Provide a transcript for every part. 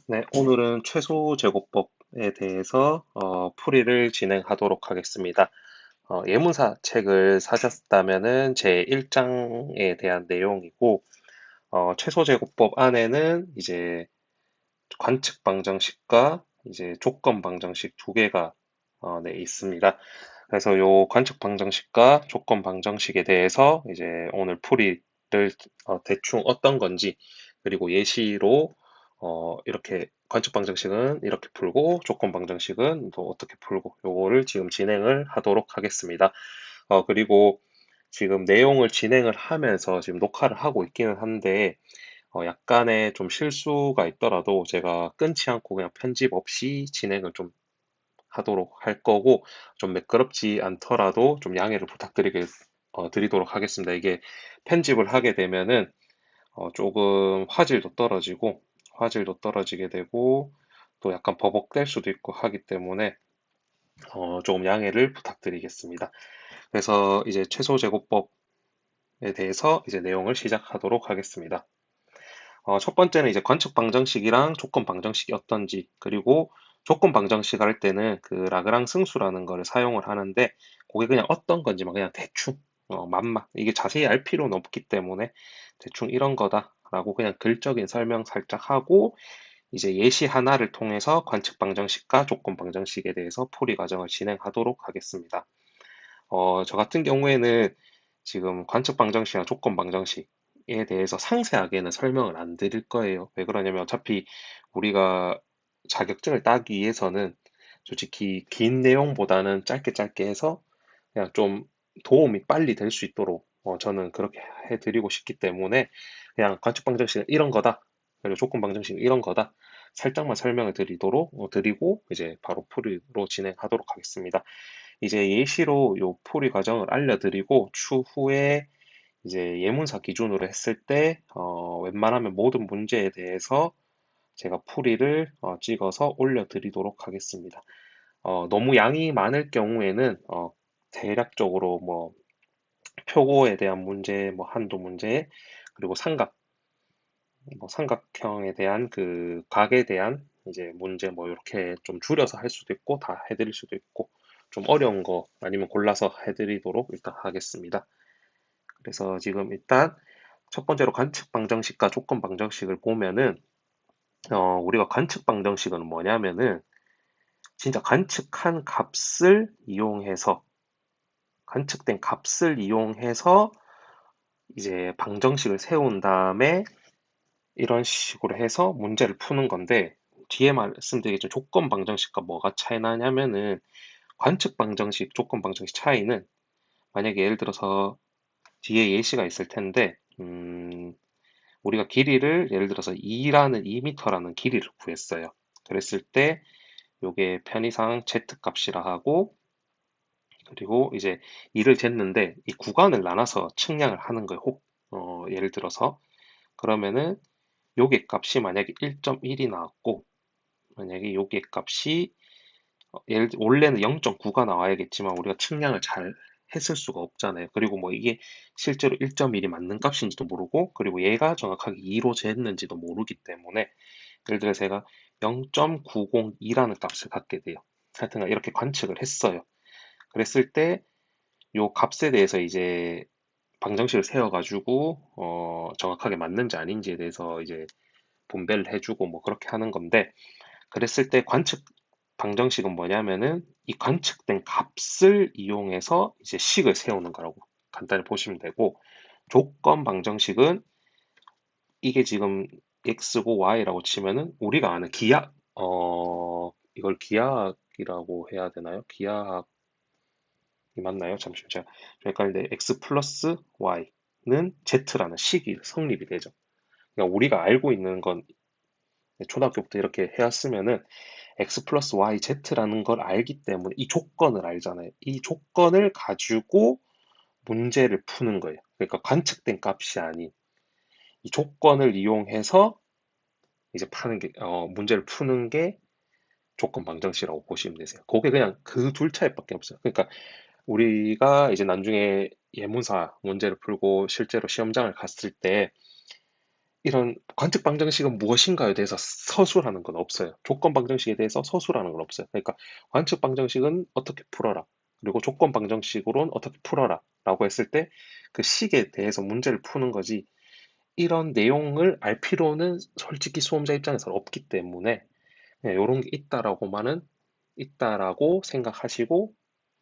네, 오늘은 최소 제고법에 대해서 풀이를 진행하도록 하겠습니다. 예문사 책을 사셨다면은 제 1장에 대한 내용이고, 최소 제고법 안에는 이제 관측 방정식과 이제 조건 방정식 두 개가 네, 있습니다. 그래서 요 관측 방정식과 조건 방정식에 대해서 이제 오늘 풀이를 대충 어떤 건지 그리고 예시로 이렇게 관측 방정식은 이렇게 풀고 조건 방정식은 또 어떻게 풀고 요거를 지금 진행을 하도록 하겠습니다. 그리고 지금 내용을 진행을 하면서 지금 녹화를 하고 있기는 한데 약간의 좀 실수가 있더라도 제가 끊지 않고 그냥 편집 없이 진행을 좀 하도록 할 거고, 좀 매끄럽지 않더라도 좀 양해를 드리도록 하겠습니다. 이게 편집을 하게 되면은 조금 화질도 떨어지게 되고, 또 약간 버벅될 수도 있고 하기 때문에 조금 양해를 부탁드리겠습니다. 그래서 이제 최소 제고법에 대해서 이제 내용을 시작하도록 하겠습니다. 첫 번째는 이제 관측 방정식이랑 조건 방정식이 어떤지, 그리고 조건 방정식 할 때는 그 라그랑 승수라는 거를 사용을 하는데, 그게 그냥 어떤 건지만 그냥 대충, 맛만, 이게 자세히 알 필요는 없기 때문에 대충 이런 거다라고 그냥 글적인 설명 살짝 하고, 이제 예시 하나를 통해서 관측 방정식과 조건 방정식에 대해서 풀이 과정을 진행하도록 하겠습니다. 저 같은 경우에는 지금 관측 방정식이나 조건 방정식에 대해서 상세하게는 설명을 안 드릴 거예요. 왜 그러냐면 어차피 우리가 자격증을 따기 위해서는 솔직히 긴 내용보다는 짧게 짧게 해서 그냥 좀 도움이 빨리 될 수 있도록 저는 그렇게 해드리고 싶기 때문에 그냥 관측 방정식은 이런 거다. 그리고 조건 방정식은 이런 거다. 살짝만 설명을 드리고 이제 바로 풀이로 진행하도록 하겠습니다. 이제 예시로 요 풀이 과정을 알려드리고 추후에 이제 예문사 기준으로 했을 때 웬만하면 모든 문제에 대해서 제가 풀이를 찍어서 올려드리도록 하겠습니다. 너무 양이 많을 경우에는 대략적으로 뭐 표고에 대한 문제, 뭐 한두 문제, 그리고 삼각형에 대한 그 각에 대한 이제 문제 뭐 이렇게 좀 줄여서 할 수도 있고 다 해드릴 수도 있고 좀 어려운 거 아니면 골라서 해드리도록 일단 하겠습니다. 그래서 지금 일단 첫 번째로 관측 방정식과 조건 방정식을 보면은 우리가 관측 방정식은 뭐냐면은 진짜 관측된 값을 이용해서 이제 방정식을 세운 다음에 이런 식으로 해서 문제를 푸는 건데, 뒤에 말씀드리겠지만 조건 방정식과 뭐가 차이 나냐면은 관측 방정식, 조건 방정식 차이는 만약에 예를 들어서 뒤에 예시가 있을 텐데, 우리가 길이를 예를 들어서 2m라는 길이를 구했어요. 그랬을 때 요게 편의상 z 값이라 하고, 그리고 이제 2를 쟀는데 이 구간을 나눠서 측량을 하는 거예요. 예를 들어서 그러면은 요게 값이 만약에 1.1이 나왔고, 만약에 요게 값이 원래는 0.9가 나와야겠지만 우리가 측량을 잘 했을 수가 없잖아요. 그리고 뭐 이게 실제로 1.1이 맞는 값인지도 모르고, 그리고 얘가 정확하게 2로 쟀는지도 모르기 때문에 예를 들어 제가 0.902라는 값을 갖게 돼요. 하여튼 이렇게 관측을 했어요. 그랬을 때 요 값에 대해서 이제 방정식을 세워가지고 정확하게 맞는지 아닌지에 대해서 이제 분배를 해주고 뭐 그렇게 하는 건데, 그랬을 때 관측 방정식은 뭐냐면은 이 관측된 값을 이용해서 이제 식을 세우는 거라고 간단히 보시면 되고, 조건 방정식은 이게 지금 x고 y라고 치면은 우리가 아는 이걸 기하학이라고 해야 되나요? 기하학이 맞나요? 잠시만 제가 좀 헷갈리는데 x 플러스 y는 z라는 식이 성립이 되죠. 그러니까 우리가 알고 있는 건 초등학교부터 이렇게 해왔으면은 x 플러스 y z라는 걸 알기 때문에 이 조건을 알잖아요. 이 조건을 가지고 문제를 푸는 거예요. 그러니까 관측된 값이 아닌 이 조건을 이용해서 이제 문제를 푸는 게 조건 방정식이라고 보시면 되세요. 그게 그냥 그 둘 차이밖에 없어요. 그러니까 우리가 이제 나중에 예문사 문제를 풀고 실제로 시험장을 갔을 때 이런 관측 방정식은 무엇인가에 대해서 서술하는 건 없어요. 조건 방정식에 대해서 서술하는 건 없어요. 그러니까 관측 방정식은 어떻게 풀어라. 그리고 조건 방정식으로는 어떻게 풀어라. 라고 했을 때 그 식에 대해서 문제를 푸는 거지. 이런 내용을 알 필요는 솔직히 수험자 입장에서는 없기 때문에 이런 게 있다라고 생각하시고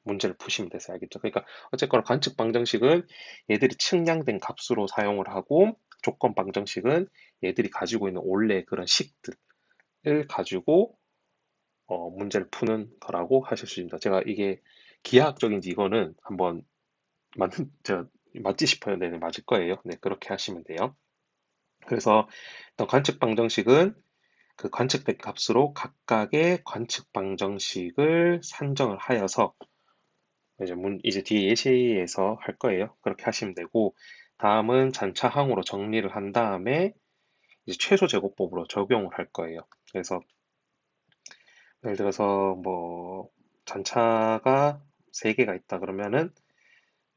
문제를 푸시면 되세요. 알겠죠? 그러니까 어쨌거나 관측 방정식은 얘들이 측량된 값으로 사용을 하고 조건 방정식은 얘들이 가지고 있는 원래 그런 식들을 가지고 문제를 푸는 거라고 하실 수 있습니다. 제가 이게 기하학적인지 이거는 한번 맞는 맞지 싶어요. 네, 네, 맞을 거예요. 네, 그렇게 하시면 돼요. 그래서 일단 관측 방정식은 그 관측된 값으로 각각의 관측 방정식을 산정을 하여서 이제 뒤에 예시에서 할 거예요. 그렇게 하시면 되고, 다음은 잔차항으로 정리를 한 다음에 이제 최소 제곱법으로 적용을 할 거예요. 그래서 예를 들어서 뭐 잔차가 3개가 있다 그러면은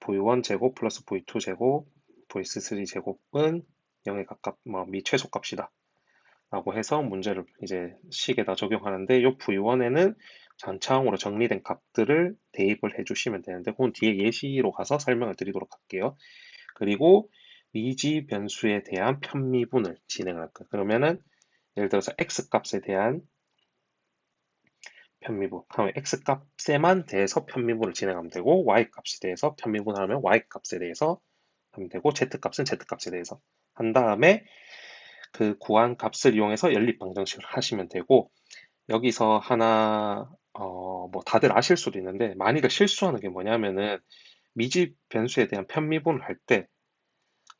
V1 제곱 플러스 V2 제곱, V3 제곱은 0에 미 최소값이다. 라고 해서 문제를 이제 식에다 적용하는데 이 V1에는 잔차항으로 정리된 값들을 대입을 해주시면 되는데 그건 뒤에 예시로 가서 설명을 드리도록 할게요. 그리고 미지 변수에 대한 편미분을 진행할 거예요. 그러면은 예를 들어서 x 값에 대한 편미분 하면 x 값에만 대해서 편미분을 진행하면 되고 y 값에 대해서 편미분하면 y 값에 대해서 하면 되고 z 값은 z 값에 대해서 한 다음에 그 구한 값을 이용해서 연립 방정식을 하시면 되고 여기서 하나 뭐 다들 아실 수도 있는데 많이들 실수하는 게 뭐냐면은 미지 변수에 대한 편미분을 할 때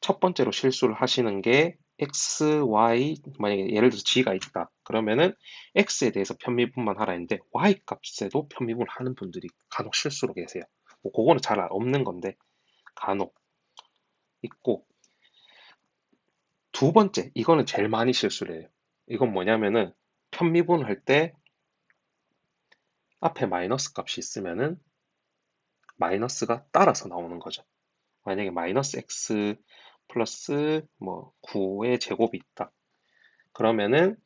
첫 번째로 실수를 하시는 게 x, y 만약에 예를 들어서 g가 있다 그러면은 x에 대해서 편미분만 하라 했는데 y 값에도 편미분을 하는 분들이 간혹 실수로 계세요. 뭐 그거는 잘 없는 건데 간혹 있고 두 번째 이거는 제일 많이 실수를 해요. 이건 뭐냐면은 편미분을 할 때 앞에 마이너스 값이 있으면은 마이너스가 따라서 나오는 거죠. 만약에 마이너스 x 플러스 뭐 9의 제곱이 있다. 그러면은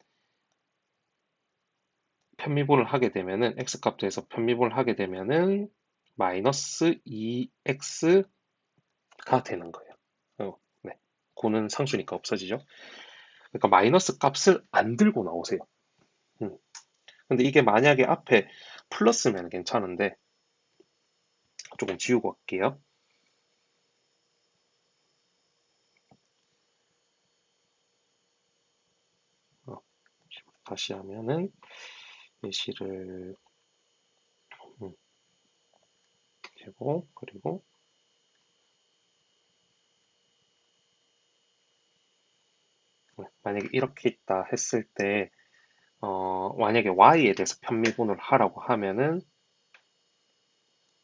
편미분을 하게 되면은 x 값에서 편미분을 하게 되면은 마이너스 2x가 되는 거예요. 네. 9는 상수니까 없어지죠. 그러니까 마이너스 값을 안 들고 나오세요. 음. 근데 이게 만약에 앞에 플러스면 괜찮은데 조금 지우고 갈게요. 어, 다시 하면은 예시를 음, 되고 그리고 만약에 이렇게 있다 했을 때 만약에 y에 대해서 편미분을 하라고 하면은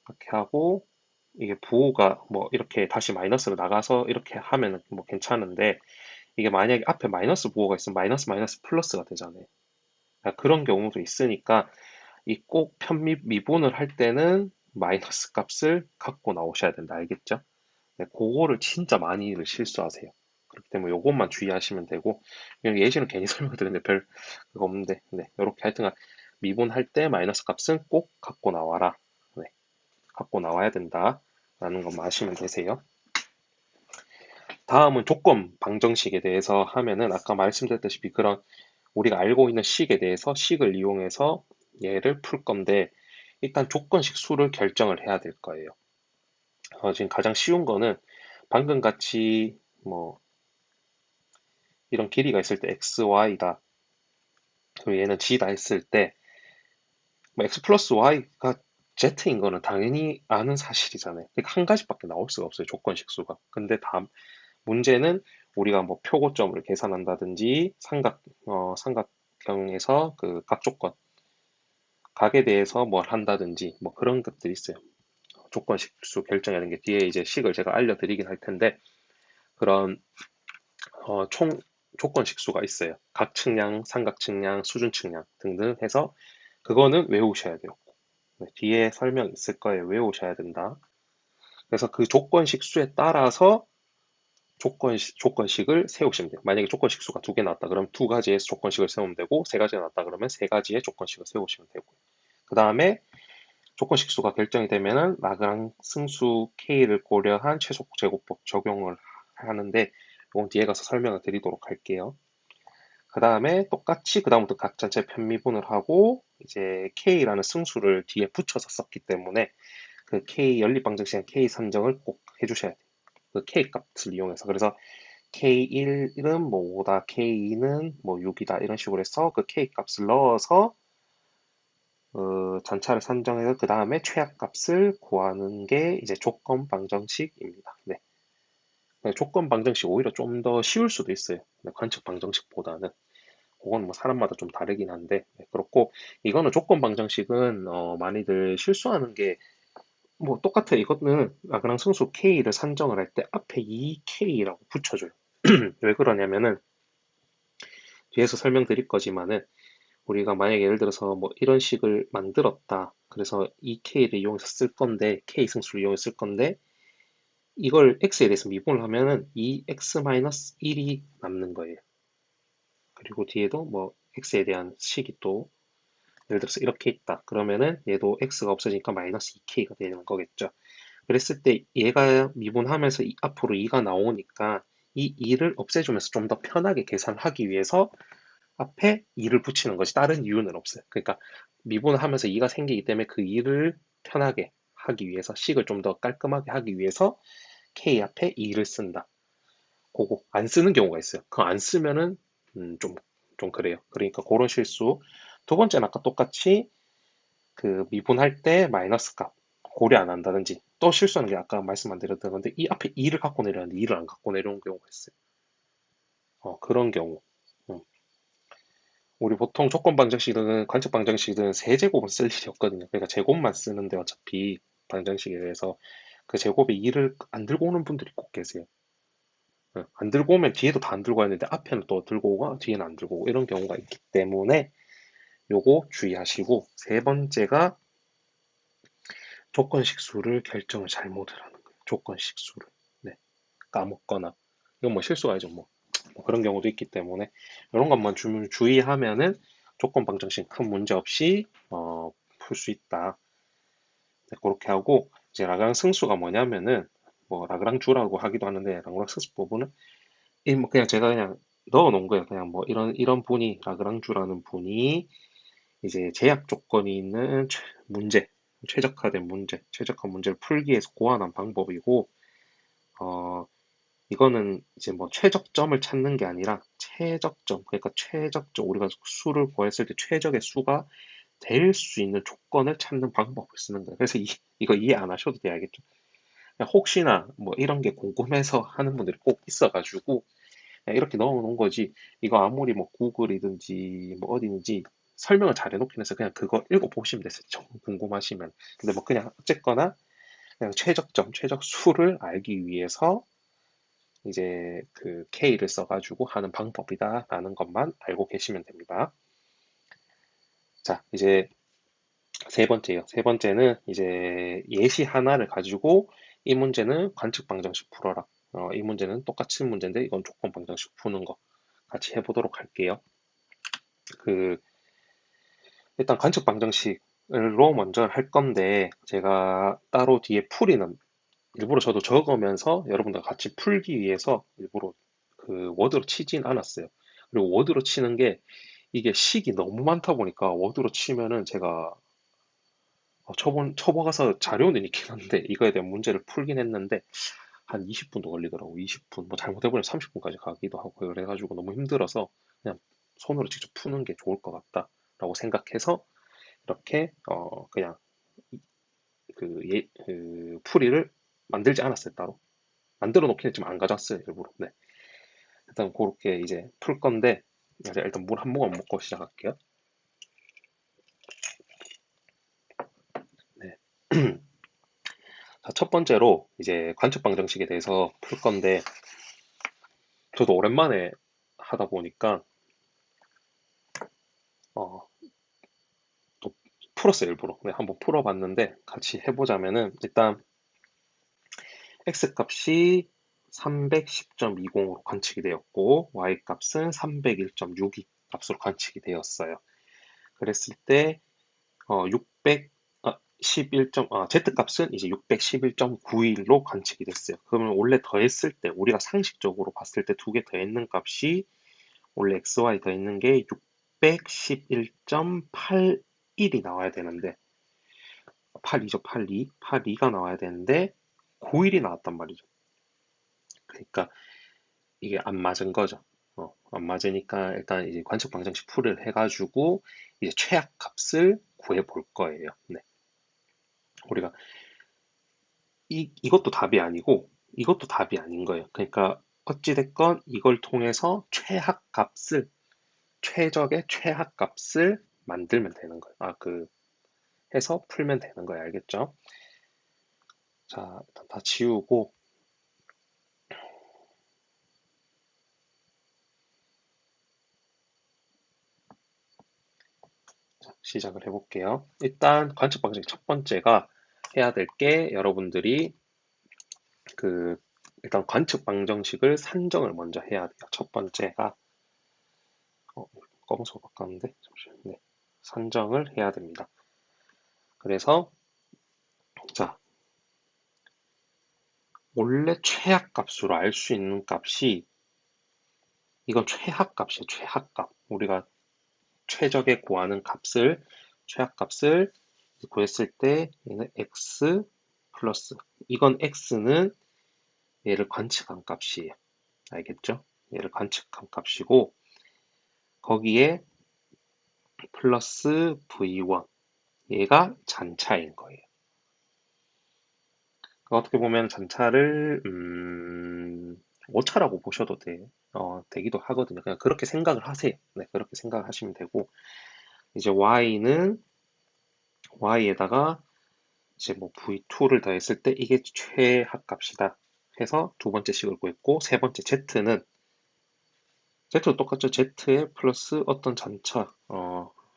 이렇게 하고 이게 부호가 뭐 이렇게 다시 마이너스로 나가서 이렇게 하면은 뭐 괜찮은데 이게 만약에 앞에 마이너스 부호가 있으면 마이너스 마이너스 플러스가 되잖아요. 그러니까 그런 경우도 있으니까 이 꼭 미분을 할 때는 마이너스 값을 갖고 나오셔야 된다. 알겠죠? 네, 그거를 진짜 많이들 실수하세요. 그렇기 때문에 요것만 주의하시면 되고, 그냥 예시는 괜히 설명드렸는데 별 그거 없는데, 네, 요렇게 하여튼 미분할 때 마이너스 값은 꼭 갖고 나와라. 네, 갖고 나와야 된다. 라는 것만 아시면 되세요. 다음은 조건 방정식에 대해서 하면은 아까 말씀드렸다시피 그런 우리가 알고 있는 식에 대해서 식을 이용해서 얘를 풀 건데, 일단 조건식 수를 결정을 해야 될 거예요. 지금 가장 쉬운 거는 방금 같이 뭐 이런 길이가 있을 때 x, y다. 그리고 얘는 g다 했을 때 뭐 x 플러스 y가 z인 거는 당연히 아는 사실이잖아요. 그러니까 한 가지밖에 나올 수가 없어요. 조건식 수가. 근데 다음 문제는 우리가 뭐 표고점을 계산한다든지 삼각형에서 그 각조건 각에 대해서 뭘 한다든지 뭐 그런 것들이 있어요. 조건식 수 결정하는 게 뒤에 이제 식을 제가 알려드리긴 할 텐데 그런 총 조건 식수가 있어요. 각 측량, 삼각 측량, 수준 측량 등등 해서 그거는 외우셔야 돼요. 네, 뒤에 설명 있을 거예요. 외우셔야 된다. 그래서 그 조건 식수에 따라서 조건식을 세우시면 돼요. 만약에 조건식 수가 두 개 나왔다 그러면 두 가지의 조건식을 세우면 되고, 세 가지가 나왔다 그러면 세 가지의 조건식을 세우시면 되고요. 그 다음에 조건식 수가 결정이 되면은 라그랑 승수 K를 고려한 최소 제곱법 적용을 하는데, 이건 뒤에 가서 설명을 드리도록 할게요. 그 다음에 똑같이 그 다음부터 각 전체 편미분을 하고, 이제 K라는 승수를 뒤에 붙여서 썼기 때문에 그 K 연립방정식의 K 선정을 꼭 해주셔야 돼요. 그 K 값을 이용해서. 그래서 K1은 뭐 5다, K2는 뭐 6이다 이런 식으로 해서 그 K 값을 넣어서 전차를 선정해서 그 다음에 최악값을 구하는 게 이제 조건 방정식입니다. 네. 조건 방정식 오히려 좀 더 쉬울 수도 있어요. 관측 방정식보다는. 그건 뭐 사람마다 좀 다르긴 한데, 네, 그렇고 이거는 조건 방정식은 많이들 실수하는 게 뭐 똑같아요. 이거는 라그랑 승수 K를 산정을 할 때 앞에 2K라고 붙여줘요. 왜 그러냐면은 뒤에서 설명드릴 거지만은 우리가 만약에 예를 들어서 뭐 이런 식을 만들었다. 그래서 이 K를 이용해서 쓸 건데, K 승수를 이용해서 쓸 건데, 이걸 X에 대해서 미분을 하면은 이 X-1이 남는 거예요. 그리고 뒤에도 뭐 X에 대한 식이 또, 예를 들어서 이렇게 있다. 그러면은 얘도 X가 없어지니까 마이너스 2K가 되는 거겠죠. 그랬을 때 얘가 미분하면서 앞으로 2가 나오니까 이 2를 없애주면서 좀 더 편하게 계산하기 위해서 앞에 2를 붙이는 거지 다른 이유는 없어요. 그러니까 미분을 하면서 2가 생기기 때문에 그 2를 편하게 하기 위해서 식을 좀 더 깔끔하게 하기 위해서 K 앞에 2를 쓴다. 그거 안 쓰는 경우가 있어요. 그거 안 쓰면은 좀 그래요. 그러니까 그런 실수. 두 번째는 아까 똑같이 그 미분할 때 마이너스 값 고려 안 한다든지 또 실수하는 게 아까 말씀 안 드렸던 건데 이 앞에 2를 갖고 내려왔는데 2를 안 갖고 내려온 경우가 있어요. 그런 경우. 음. 우리 보통 조건 방정식은 관측 방정식은 세제곱은 쓸 일이 없거든요. 그러니까 제곱만 쓰는데 어차피 방정식에 대해서 그 제곱에 2를 안 들고 오는 분들이 꼭 계세요. 안 들고 오면 뒤에도 다 안 들고 왔는데 앞에는 또 들고 오고 뒤에는 안 들고 오고 이런 경우가 있기 때문에 요거 주의하시고, 세 번째가 조건식 수를 결정을 잘못을 하는 거예요. 조건식 수를. 네, 까먹거나. 이건 뭐 실수가 아니죠. 뭐 그런 경우도 있기 때문에 이런 것만 주의하면은 조건 방정식 큰 문제 없이 풀 수 있다. 네, 그렇게 하고 이제 라그랑 승수가 뭐냐면은 뭐 라그랑 주라고 하기도 하는데 라그랑 승수 부분은 뭐 그냥 제가 그냥 넣어 놓은 거예요. 그냥 뭐 이런 분이 라그랑 주라는 분이 이제 제약 조건이 있는 문제, 최적화된 문제, 최적화 문제를 풀기 위해서 고안한 방법이고, 어, 이거는 이제 뭐 최적점을 찾는 게 아니라 최적점, 그러니까 최적점, 우리가 수를 구했을 때 최적의 수가 될 수 있는 조건을 찾는 방법을 쓰는 거예요. 그래서 이거 이해 안 하셔도 돼요, 알겠죠? 그냥 혹시나 뭐 이런 게 궁금해서 하는 분들이 꼭 있어가지고 그냥 이렇게 넣어놓은 거지. 이거 아무리 뭐 구글이든지 뭐 어디든지 설명을 잘 해놓긴 해서 그냥 그거 읽어보시면 됐어요. 정 궁금하시면. 근데 뭐 그냥 어쨌거나 그냥 최적점, 최적수를 알기 위해서 이제 그 K를 써가지고 하는 방법이다라는 것만 알고 계시면 됩니다. 자, 이제 세 번째요. 세 번째는 이제 예시 하나를 가지고 이 문제는 관측 방정식 풀어라. 이 문제는 똑같은 문제인데 이건 조건 방정식 푸는 거 같이 해보도록 할게요. 그 일단 관측 방정식으로 먼저 할 건데 제가 따로 뒤에 풀이는 일부러 저도 적으면서 여러분들과 같이 풀기 위해서 일부러 그 워드로 치진 않았어요. 그리고 워드로 치는 게 이게 식이 너무 많다 보니까 워드로 치면은 제가 쳐봐가서 자료는 있긴 한데 이거에 대한 문제를 풀긴 했는데 한 20분도 걸리더라고. 20분 뭐 잘못해보면 30분까지 가기도 하고 그래가지고 너무 힘들어서 그냥 손으로 직접 푸는 게 좋을 것 같다라고 생각해서 이렇게 그냥 그 풀이를 만들지 않았어요. 따로 만들어 놓긴 했지만 안 가져왔어요. 일부러. 네. 일단 그렇게 이제 풀 건데 이제 일단 물 한 모금 먹고 시작할게요. 네. 자, 첫 번째로 이제 관측 방정식에 대해서 풀 건데 저도 오랜만에 하다 보니까 어, 또 풀었어요. 일부러. 네, 한번 풀어봤는데 같이 해보자면은 일단 x 값이 310.20으로 관측이 되었고 y값은 301.62 값으로 관측이 되었어요. 그랬을 때 z값은 이제 611.91로 관측이 됐어요. 그러면 원래 더했을 때 우리가 상식적으로 봤을 때 두 개 더했는 값이 원래 xy 더했는 게 611.81이 나와야 되는데 82죠, 82. 82가 나와야 되는데 91이 나왔단 말이죠. 그러니까 이게 안 맞은 거죠. 안 맞으니까 일단 이제 관측 방정식 풀이를 해가지고 이제 최악 값을 구해 볼 거예요. 네. 우리가 이것도 답이 아니고 이것도 답이 아닌 거예요. 그러니까 어찌됐건 이걸 통해서 최악 값을 최적의 최악 값을 만들면 되는 거예요. 해서 풀면 되는 거예요. 알겠죠? 자, 일단 다 지우고 시작을 해볼게요. 일단 관측 방식 첫 번째가 해야 될 게 여러분들이 그 일단 관측 방정식을 산정을 먼저 해야 돼요. 첫 번째가 검은색 바꿨는데 잠시만요. 네, 산정을 해야 됩니다. 그래서 자, 원래 최악 값으로 알 수 있는 값이 이건 최악 값이에요. 최악 값. 우리가 최적에 구하는 값을 최악 값을 구했을 때 얘는 x 플러스 이건 x는 얘를 관측한 값이에요. 알겠죠? 얘를 관측한 값이고 거기에 플러스 v1 얘가 잔차인 거예요. 어떻게 보면 잔차를 오차라고 보셔도 되기도 하거든요. 그냥 그렇게 생각을 하세요. 네, 그렇게 생각하시면 되고 이제 y에다가 이제 뭐 v2를 더했을 때 이게 최하 값이다 해서 두 번째 식을 구했고 세 번째 z도 똑같죠. z에 플러스 어떤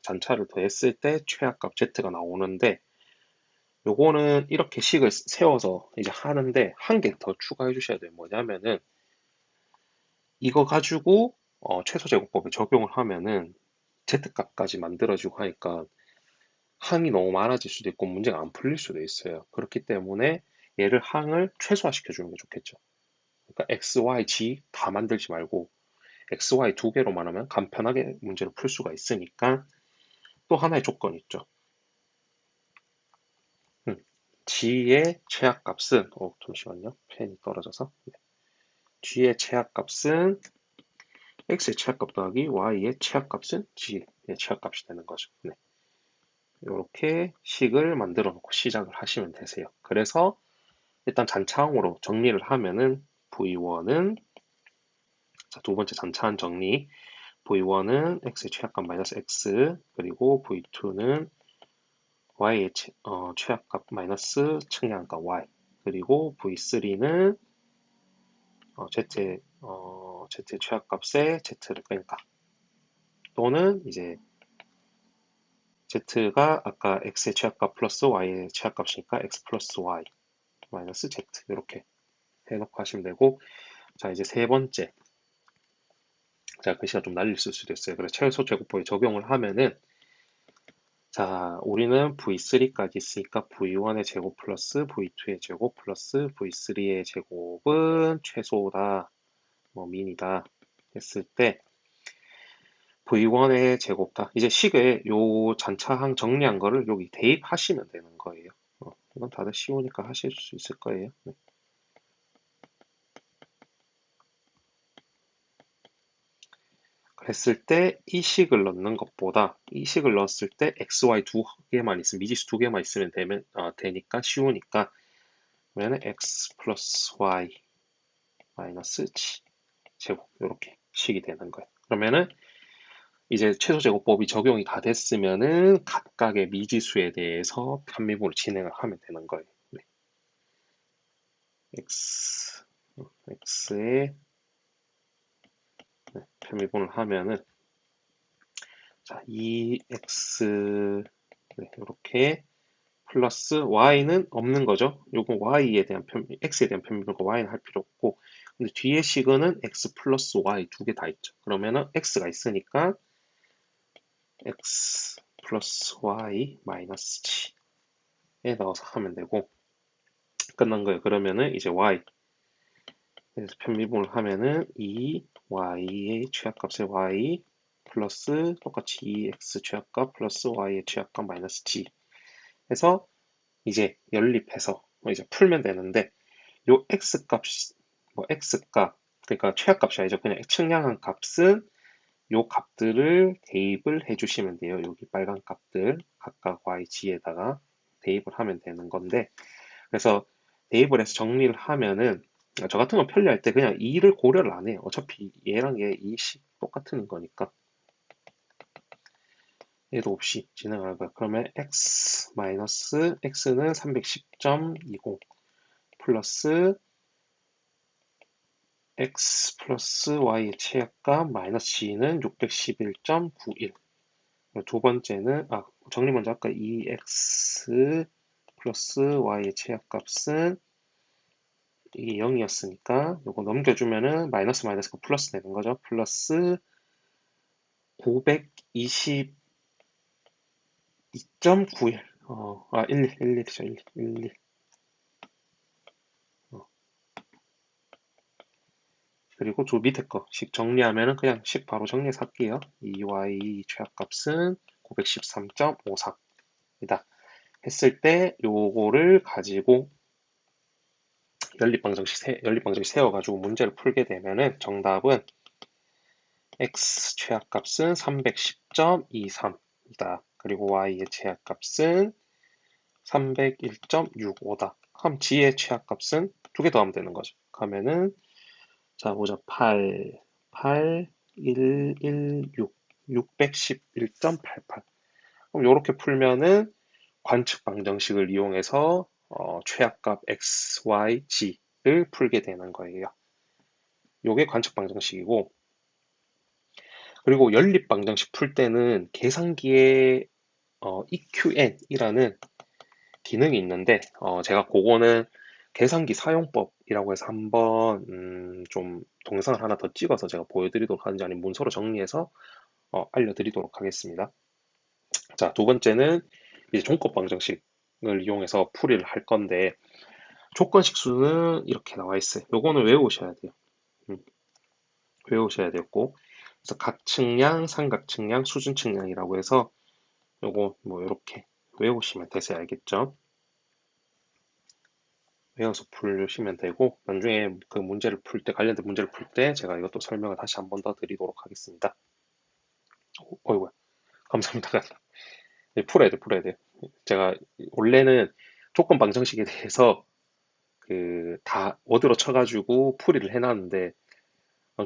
잔차를 더했을 때 최하값 z가 나오는데 요거는 이렇게 식을 세워서 이제 하는데 한 개 더 추가해 주셔야 돼요. 뭐냐면은 이거 가지고 최소 제곱법에 적용을 하면은 z값까지 만들어지고 하니까 항이 너무 많아질 수도 있고 문제가 안 풀릴 수도 있어요. 그렇기 때문에 얘를 항을 최소화시켜 주는 게 좋겠죠. 그러니까 x, y, g 다 만들지 말고 x, y 두 개로만 하면 간편하게 문제를 풀 수가 있으니까 또 하나의 조건이 있죠. g의 최악값은 잠시만요. 펜이 떨어져서 g의 최악값은 x의 최악값 더하기 y의 최악값은 g의 최악값이 되는 거죠. 네. 이렇게 식을 만들어 놓고 시작을 하시면 되세요. 그래서 일단 잔차항으로 정리를 하면은 v1은 두 번째 잔차항 정리 v1은 x의 최악값 마이너스 x 그리고 v2는 y의 최악값 마이너스 측량값 y 그리고 v3는 z의 최악값에 z를 뺀다. 또는 이제 z가 아까 x의 최악값 플러스 y의 최악값이니까 x 플러스 y 마이너스 z 이렇게 해놓고 하시면 되고 자 이제 세 번째 자 글씨가 좀 날렸을 수도 있어요. 그래서 최소 제곱법에 적용을 하면은 자 우리는 v3까지 있으니까 v1의 제곱 플러스 v2의 제곱 플러스 v3의 제곱은 최소다 뭐 민이다 했을 때 v1의 제곱다 이제 식에 요 잔차항 정리한 거를 여기 대입하시면 되는 거예요. 이건 다들 쉬우니까 하실 수 있을 거예요. 네. 그랬을 때 이 식을 넣는 것보다 이 식을 넣었을 때 xy 두 개만 있으면 미지수 두 개만 있으면 되니까 쉬우니까 그러면 x 플러스 y 마이너스 제곱 이렇게 식이 되는 거예요. 그러면은 이제 최소 제곱법이 적용이 다 됐으면은 각각의 미지수에 대해서 편미분을 진행을 하면 되는 거예요. 네. x의 편미분을 하면은 자 2x 이렇게 플러스 y는 없는 거죠. 요거 x에 대한 편미분과 y는 할 필요 없고 근데 뒤에 식은 x 플러스 y 두 개 다 있죠. 그러면은 x가 있으니까 x 플러스 y 마이너스 g에 넣어서 하면 되고 끝난 거예요. 그러면은 이제 y 그래서 편미분을 하면은 2y의 최악값의 y 플러스 똑같이 2x 최악값 플러스 y의 최악값 마이너스 g 해서 이제 연립해서 이제 풀면 되는데 요 x 값, 뭐 x 값 그러니까 최악값이 아니죠. 그냥 측량한 값은 요 값들을 대입을 해주시면 돼요. 여기 빨간 값들 각각 y, g에다가 대입을 하면 되는 건데 그래서 대입을 해서 정리를 하면은 저 같은 건 편리할 때 그냥 2를 고려를 안 해요. 어차피 얘랑 얘 2식 똑같은 거니까 얘도 없이 진행할 거야. 그러면 x 마이너스 x는 310.20 플러스 x 플러스 y의 최악값 마이너스 g는 611.91. 두 번째는 정리 먼저 할까? 2x 플러스 y의 최악값은 이게 0이었으니까 요거 넘겨주면은 마이너스 마이너스가 플러스 되는 거죠. 플러스 922.91 11이죠. 11 그리고 저 밑에 거 식 정리하면은 그냥 식 바로 정리해서 할게요. 2y 최악값은 913.54이다 했을 때 요거를 가지고 연립방정식 세워가지고 문제를 풀게 되면은 정답은 x 최악값은 310.23이다. 그리고 y의 최악값은 301.65다. 그럼 g의 최악값은 두 개 더하면 되는 거죠. 그러면은 자 보자 8, 8, 1, 1, 6, 611.88. 그럼 이렇게 풀면은 관측 방정식을 이용해서 최악값 x, y, g를 풀게 되는 거예요. 요게 관측 방정식이고 그리고 연립 방정식 풀 때는 계산기에 EQN이라는 기능이 있는데 제가 그거는 계산기 사용법이라고 해서 한번 좀 동영상을 하나 더 찍어서 제가 보여드리도록 하는지 아니면 문서로 정리해서 알려드리도록 하겠습니다. 자, 두 번째는 이제 종법 방정식을 이용해서 풀이를 할 건데 조건식 수는 이렇게 나와 있어요. 요거는 외우셔야 돼요. 음, 외우셔야 되고 그래서 각측량, 삼각측량, 수준측량이라고 해서 요거 뭐 이렇게 외우시면 되세요. 알겠죠? 외워서 풀시면 되고 나중에 그 문제를 풀 때 관련된 문제를 풀 때 제가 이것도 설명을 다시 한 번 더 드리도록 하겠습니다. 어이구야 감사합니다. 네, 풀어야 돼 풀어야 돼. 제가 원래는 조건 방정식에 대해서 그 다 워드로 쳐가지고 풀이를 해놨는데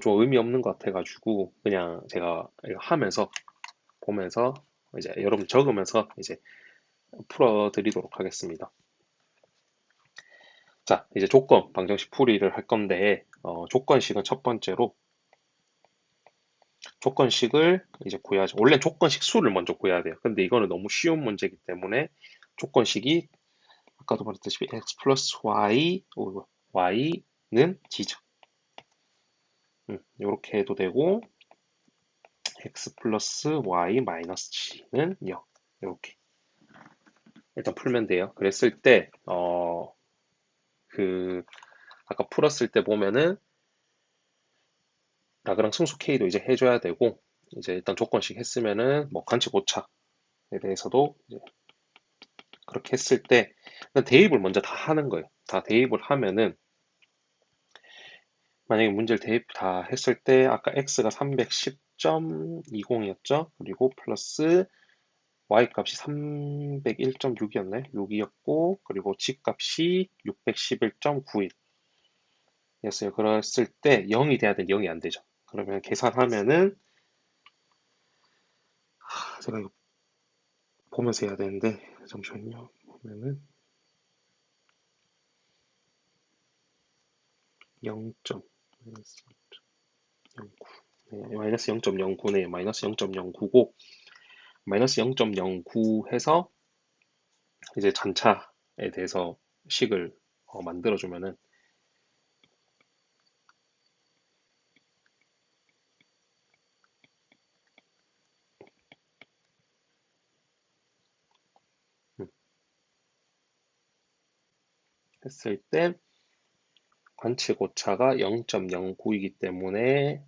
좀 의미 없는 것 같아가지고 그냥 제가 이거 하면서 보면서 이제 여러분 적으면서 이제 풀어드리도록 하겠습니다. 자, 이제 조건 방정식 풀이를 할 건데 조건식은 첫 번째로 조건식을 이제 구해야죠. 원래 조건식 수를 먼저 구해야 돼요. 근데 이거는 너무 쉬운 문제이기 때문에 조건식이 아까도 말했다시피 x 플러스 y, y는 g죠. 이렇게 해도 되고 x 플러스 y 마이너스 g는 0. 이렇게 일단 풀면 돼요. 그랬을 때 그 아까 풀었을 때 보면은 라그랑 승수 K도 이제 해줘야 되고 이제 일단 조건식 했으면은 뭐 관측 오차에 대해서도 이제 그렇게 했을 때 대입을 먼저 다 하는 거예요. 다 대입을 하면은 만약에 문제를 대입 다 했을 때 아까 x가 310.20이었죠. 그리고 플러스 y 값이 301.6이었네. 6이었고 그리고 g 값이 611.91이었어요. 그랬을 때 0이 돼야 되는데 0이 안 되죠. 그러면 계산하면은 제가 이거 보면서 해야 되는데 잠시만요. 보면은 0점 마이너스 0.09네. 마이너스 0.09고 마이너스 0.09 해서 이제 잔차에 대해서 식을 만들어주면은 했을 때 관측 오차가 0.09이기 때문에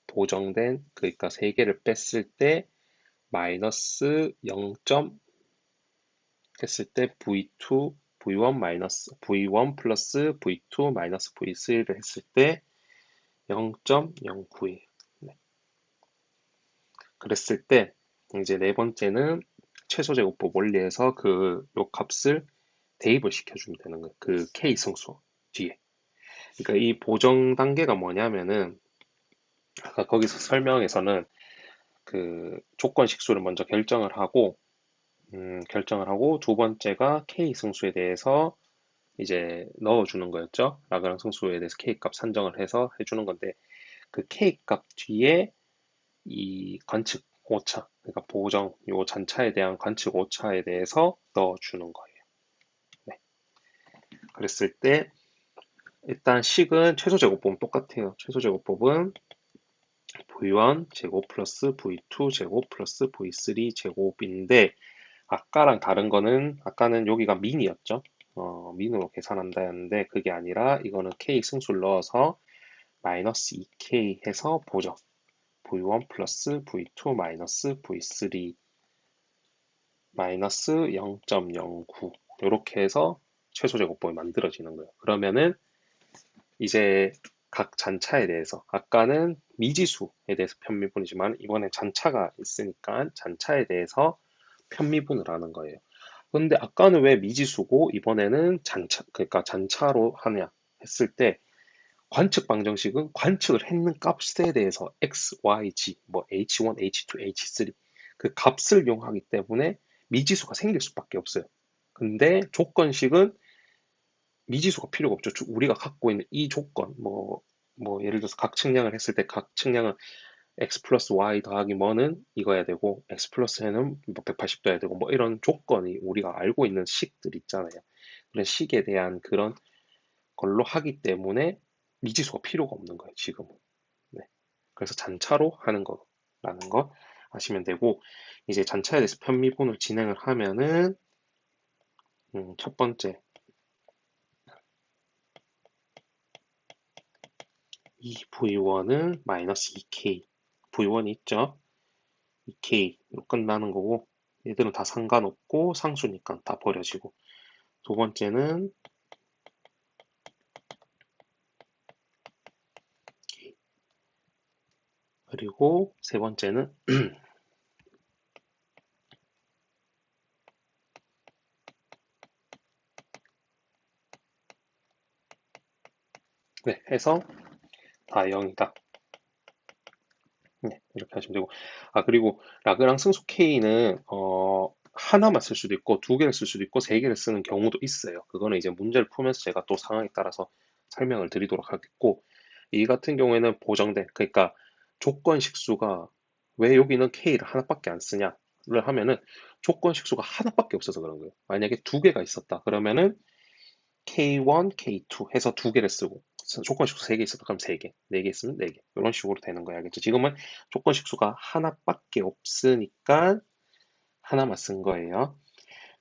보정된, 그러니까 3개를 뺐을 때 마이너스 0. 했을 때 V2, V1 마이너스 V1 플러스 V2 마이너스 V3를 했을 때 0.092. 네. 그랬을 때 이제 네 번째는 최소 제곱법 원리에서 요 값을 대입을 시켜주면 되는 거예요. 그 K 승수 뒤에. 그러니까 이 보정 단계가 뭐냐면은 아까 거기서 설명에서는 그 조건 식수를 먼저 결정을 하고 두 번째가 K 승수에 대해서 이제 넣어주는 거였죠. 라그랑 승수에 대해서 K 값 산정을 해서 해주는 건데 그 K 값 뒤에 이 관측 오차, 그러니까 보정 요 잔차에 대한 관측 오차에 대해서 넣어주는 거예요. 네. 그랬을 때 일단 식은 최소 제곱법은 똑같아요. 최소 제곱법은 V1 제곱 플러스 V2 제곱 플러스 V3 제곱인데 아까랑 다른 거는 아까는 여기가 민이었죠. 민으로 계산한다 했는데 그게 아니라 이거는 K 승수를 넣어서 마이너스 2K 해서 보죠. V1 플러스 V2 마이너스 V3 마이너스 0.09 이렇게 해서 최소 제곱법이 만들어지는 거예요. 그러면은 이제 각 잔차에 대해서 아까는 미지수에 대해서 편미분이지만 이번엔 잔차가 있으니까 잔차에 대해서 편미분을 하는 거예요. 근데 아까는 왜 미지수고 이번에는 잔차, 그러니까 잔차로 하냐 했을 때 관측 방정식은 관측을 했는 값에 대해서 x, y, z, 뭐 h1, h2, h3 그 값을 이용하기 때문에 미지수가 생길 수밖에 없어요. 근데 조건식은 미지수가 필요가 없죠. 우리가 갖고 있는 이 조건, 뭐 예를 들어서 각 측량을 했을 때 각 측량은 x 플러스 y 더하기 뭐는 이거야 되고 x 플러스 n은 뭐 180도 해야 되고 뭐 이런 조건이 우리가 알고 있는 식들 있잖아요. 그런 식에 대한 그런 걸로 하기 때문에 미지수가 필요가 없는 거예요, 지금은. 네. 그래서 잔차로 하는 거라는 거 아시면 되고, 이제 잔차에 대해서 편미분을 진행을 하면은, 첫 번째, 이 V1은 마이너스 2K. V1이 있죠? 2K로 끝나는 거고, 얘들은 다 상관없고, 상수니까 다 버려지고. 두 번째는, 그리고 세 번째는, 네, 해서 다 0이다. 네, 이렇게 하시면 되고. 아, 그리고 라그랑 승수 K는, 하나만 쓸 수도 있고, 두 개를 쓸 수도 있고, 세 개를 쓰는 경우도 있어요. 그거는 이제 문제를 풀면서 제가 또 상황에 따라서 설명을 드리도록 하겠고, 이 같은 경우에는 보정된, 그러니까 조건 식수가 왜 여기는 K를 하나밖에 안 쓰냐를 하면은 조건 식수가 하나밖에 없어서 그런 거예요. 만약에 두 개가 있었다. 그러면은 K1, K2 해서 두 개를 쓰고 조건 식수 세 개 있었다 그럼 세 개, 네 개 있으면 네 개 이런 식으로 되는 거야, 알겠죠? 지금은 조건 식수가 하나밖에 없으니까 하나만 쓴 거예요.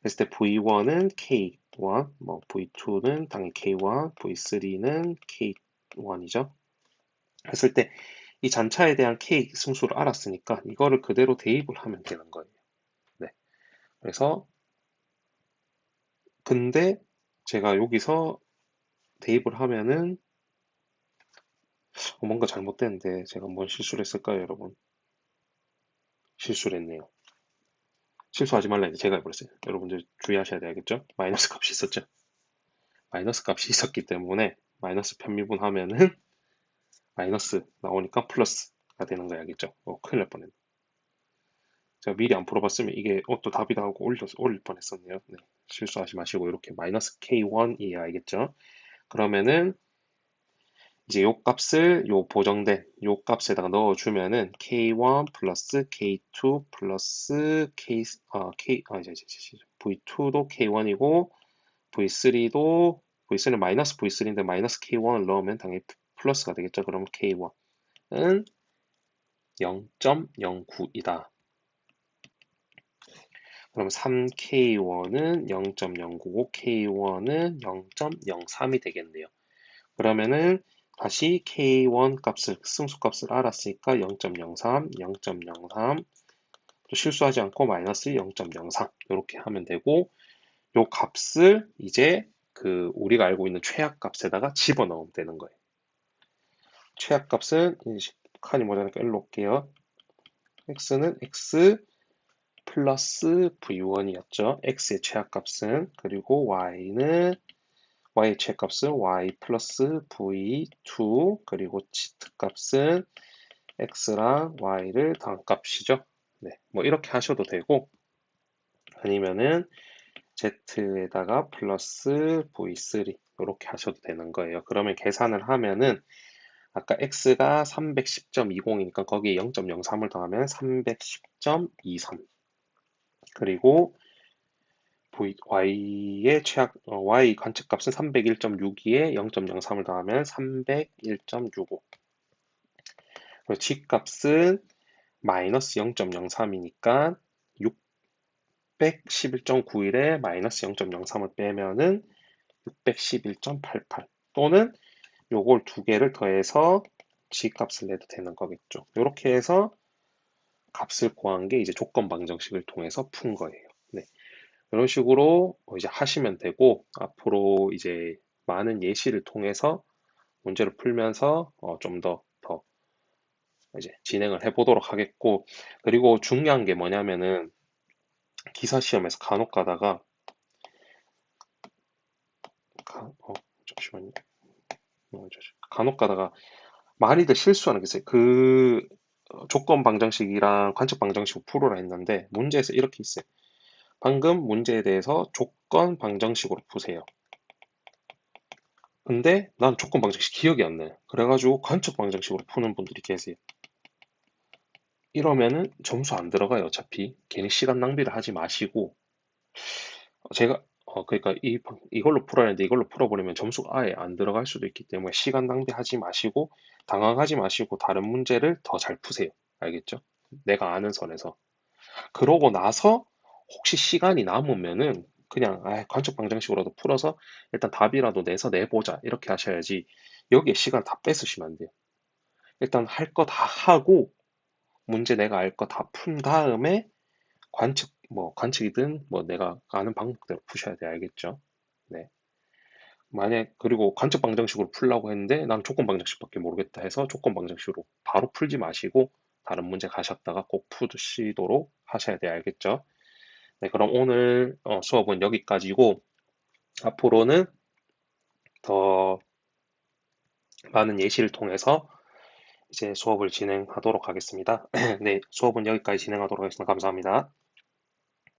그랬을 때 V1은 K1, 뭐 V2는 당연히 K1, V3는 K1이죠. 했을 때 이 잔차에 대한 K 승수를 알았으니까 이거를 그대로 대입을 하면 되는 거예요. 네. 그래서 근데 제가 여기서 대입을 하면은 뭔가 잘못됐는데 제가 뭔 실수를 했을까요, 여러분? 실수를 했네요. 실수하지 말라 이제 제가 해버렸어요. 여러분들 주의하셔야 되겠죠? 마이너스 값이 있었죠? 마이너스 값이 있었기 때문에 마이너스 편미분하면은 마이너스 나오니까 플러스가 되는 거 알겠죠? 큰일 날 뻔했네. 제가 미리 안 풀어봤으면 이게 또 답이 나오고 올릴 뻔했었네요. 네, 실수하지 마시고 이렇게 마이너스 K1이에요, 알겠죠? 그러면은 이제 요 값을 요 보정된 요 값에다가 넣어주면은 K1 플러스 K2 플러스 V2도 K1이고 V3는 마이너스 V3인데 마이너스 K1을 넣으면 당연히 플러스가 되겠죠. 그러면 K1은 0.09이다. 그럼 3K1은 0.099, K1은 0.03이 되겠네요. 그러면은 다시 K1 값을, 승수 값을 알았으니까 0.03, 0.03, 또 실수하지 않고 마이너스 0.03 이렇게 하면 되고, 요 값을 이제 그 우리가 알고 있는 최악 값에다가 집어넣으면 되는 거예요. 최악 값은 칸이 모자니까 일로 올게요. x는 x 플러스 v1이었죠. x의 최악값은. 그리고 y의 최악값은 y 플러스 v2. 그리고 z값은 x랑 y를 더한 값이죠. 네, 뭐 이렇게 하셔도 되고, 아니면은 z에다가 플러스 v3 이렇게 하셔도 되는 거예요. 그러면 계산을 하면은 아까 x가 310.20이니까 거기에 0.03을 더하면 310.23. 그리고 y 관측값은 301.62에 0.03을 더하면 301.65. 그리고 g값은 마이너스 0.03이니까 611.91에 마이너스 0.03을 빼면은 611.88. 또는 요걸 두 개를 더해서 g값을 내도 되는 거겠죠. 이렇게 해서 값을 구한 게 이제 조건 방정식을 통해서 푼 거예요. 네. 이런 식으로 이제 하시면 되고, 앞으로 이제 많은 예시를 통해서 문제를 풀면서 좀 더 이제 진행을 해보도록 하겠고, 그리고 중요한 게 뭐냐면은 기사 시험에서 간혹 가다가 잠시만요. 간혹 가다가 많이들 실수하는 게 있어요. 그 조건 방정식이랑 관측 방정식을 풀어라 했는데 문제에서 이렇게 있어요. 방금 문제에 대해서 조건 방정식으로 푸세요. 근데 난 조건 방정식 기억이 안 나요. 그래가지고 관측 방정식으로 푸는 분들이 계세요. 이러면은 점수 안 들어가요, 어차피. 괜히 시간 낭비를 하지 마시고. 제가, 그러니까 이걸로 풀어야 하는데 이걸로 풀어버리면 점수가 아예 안 들어갈 수도 있기 때문에 시간 낭비하지 마시고, 당황하지 마시고, 다른 문제를 더 잘 푸세요. 알겠죠? 내가 아는 선에서. 그러고 나서 혹시 시간이 남으면은 그냥 관측 방정식으로도 풀어서 일단 답이라도 내서 내보자. 이렇게 하셔야지. 여기에 시간 다 뺏으시면 안 돼요. 일단 할 거 다 하고, 문제 내가 알 거 다 푼 다음에 관측이든 뭐 내가 아는 방법대로 푸셔야 돼. 알겠죠? 네. 그리고 관측 방정식으로 풀라고 했는데 난 조건 방정식밖에 모르겠다 해서 조건 방정식으로 바로 풀지 마시고 다른 문제 가셨다가 꼭 푸시도록 하셔야 돼. 알겠죠? 네, 그럼 오늘 수업은 여기까지고 앞으로는 더 많은 예시를 통해서 이제 수업을 진행하도록 하겠습니다. 네, 수업은 여기까지 진행하도록 하겠습니다. 감사합니다.